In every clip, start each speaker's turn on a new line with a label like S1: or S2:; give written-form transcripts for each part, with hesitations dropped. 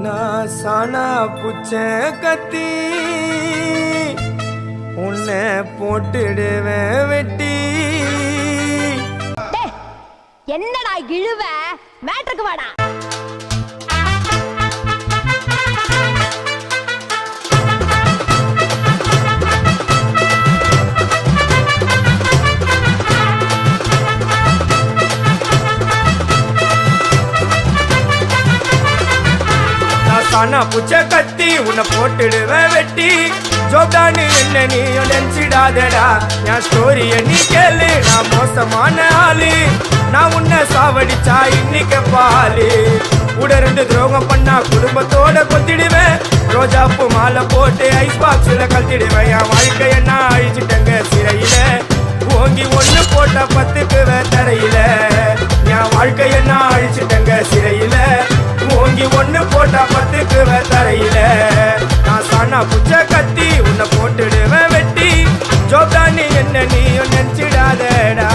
S1: நான் சானா புச்ச கத்தி உன்னை போட்டுடுவேன் வெட்டி.
S2: என்னடா இழுவ மேட்ருக்கு வாடா.
S1: சானா புச்ச கத்தி உன்னை போட்டுடுவேன் வெட்டி. ஜோப்டான்னு என்ன நீயும் நினைச்சிடாதடா. என் ஸ்டோரிய நீ கேளு, நான் மோசமான ஆளு. நான் உன்னை சாவடிச்சா இன்னைக்கு பாலு. கூட ரெண்டு துரோகம் பண்ணா குடும்பத்தோட கொத்திடுவேன். ரோஜாப்பு மாலை போட்டு ஐஸ் பாக்ஸ்ல கத்திடுவேன். என் வாழ்க்கைய நான் அழிச்சிட்டங்க சிறையில. ஓங்கி ஒண்ணு போட்ட 10க்கு தரையில. என் வாழ்க்கைய நான் அழிச்சிட்டங்க சிறையில. ஓங்கி ஒண்ணு போட்டா 10க்கு தரையில. நான் சானா புச்ச கத்தி உன்னை போட்டுடுவேன் வெட்டி. ஜோப்டான்னு என்ன நீயும் நினைச்சிடாதடா.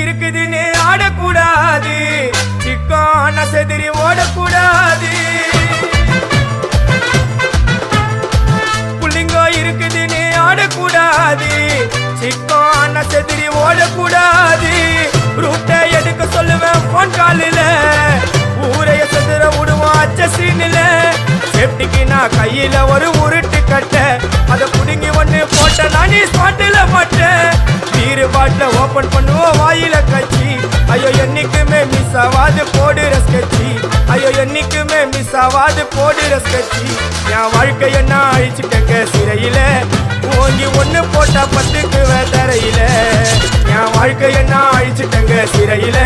S1: இருக்குதுன்னு ஆடக்கூடாது, சிக்கான செதிரி ஓடக்கூடாது. புள்ளிங்கோ இருக்குதுன்னு ஆடக்கூடாது, சிக்கான செதிரி ஓடக்கூடாது. ரூட்டை எடுக்க சொல்லுவேன் போன் காலில. ஊரைய செதுற விடுவான் அச்ச சீனில. சேப்டிக்கு நான் கையில ஒரு உருட்டு கட்ட. அதை புடுங்கி ஒண்ணு போட்ட நானே ஸ்பாட்டில மாட்டேன். பீரு பாட்டில ஓபன் பண்ணுவோம் வாயில கட்சி. ஐயோ என்னைக்குமே மிஸ் ஆவாது போடுற ஸ்கெட்சி. ஐயோ என்னைக்குமே மிஸ் ஆவாது போடுற ஸ்கெட்சி. என் வாழ்க்கைய நான் அழிச்சிட்டங்க சிறையில. ஓங்கி ஒண்ணு போட்டா 10க்கு தரையில. என் வாழ்க்கைய நான் அழிச்சிட்டங்க சிறையில.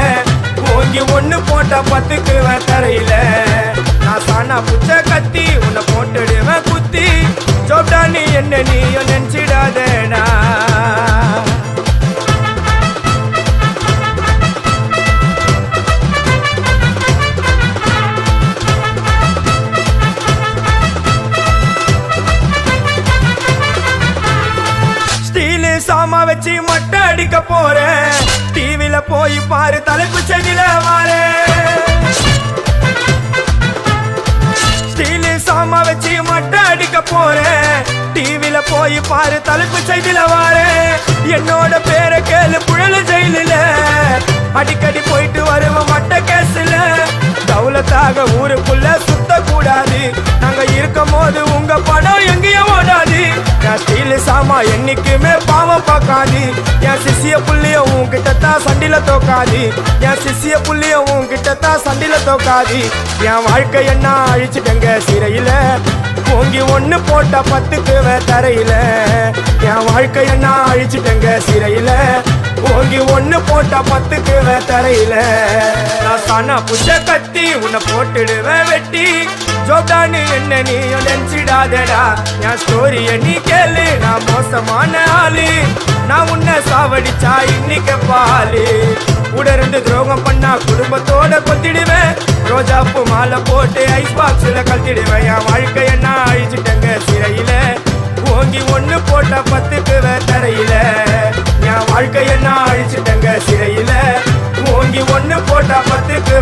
S1: ஓங்கி ஒண்ணு போட்டா 10க்கு தரையில. நான் சானா புச்ச கத்தி உன்னை போட்டுடுவேன் குத்தி. ஜோப்டான்னு என்ன நீயும் நினைச்சிடாதடா. சாமா வச்சு மட்டை அடிக்க போறேன். டிவில போய் பாரு தலைப்பு செடியில வாரேன். ஸ்டீலு சாமா வச்சு மட்டை அடிக்க போறேன். டிவில போய் பாரு தலைப்பு செய்தில வாரேன். என்னோட பேரை கேளு புழல ஜெயிலில. அடிக்கடி போயிட்டு வருவோம் மட்ட கேஸ்ல. தௌலத்தாக ஊருக்குள்ள சுத்த கூடாது. நாங்க இருக்கும் போது உங்க படம் எங்கேயும் ஓடாது. என் ஸ்டீலு சாமா என்னைக்குமே பாவம் பார்க்காது. என் சிசிய புள்ளிய உன்கிட்டத்தான் சண்டில தோக்காது. என் சிசிய புள்ளிய உன்கிட்டத்தான் சண்டில தோக்காது. என் வாழ்க்கைய நான் அழிச்சிட்டங்க சிறையில. ஓங்கி ஒண்ணு போட்டா 10க்கு தரையில. என் வாழ்க்கைய நான் அழிச்சிட்டங்க சிறையில. ஓங்கி ஒண்ணு போட்டா 10க்கு தரையில. நான் சானா புச்ச கத்தி உன்னை போட்டுடுவேன் வெட்டி. ஜோப்டான்னு என்ன நீயும் நினைச்சிடாதடா. என் ஸ்டோரிய நீ கேளு, நான் மோசமான ஆளு. நான் உன்னை சாவடிச்சா இன்னைக்கு பாலு. கூட ரெண்டு துரோகம் பண்ணா குடும்பத்தோட கொத்திடுவேன். ரோஜாப்பு மாலை போட்டு ஐஸ் பாக்ஸ்ல கத்திடுவேன். என் வாழ்க்கைய நான் அழிச்சிட்டங்க சிறையில. ஓங்கி ஒண்ணு போட்டா 10க்கு தரையில. என் வாழ்க்கைய நான் அழிச்சிட்டங்க சிறையில. ஓங்கி ஒண்ணு போட்டா 10க்கு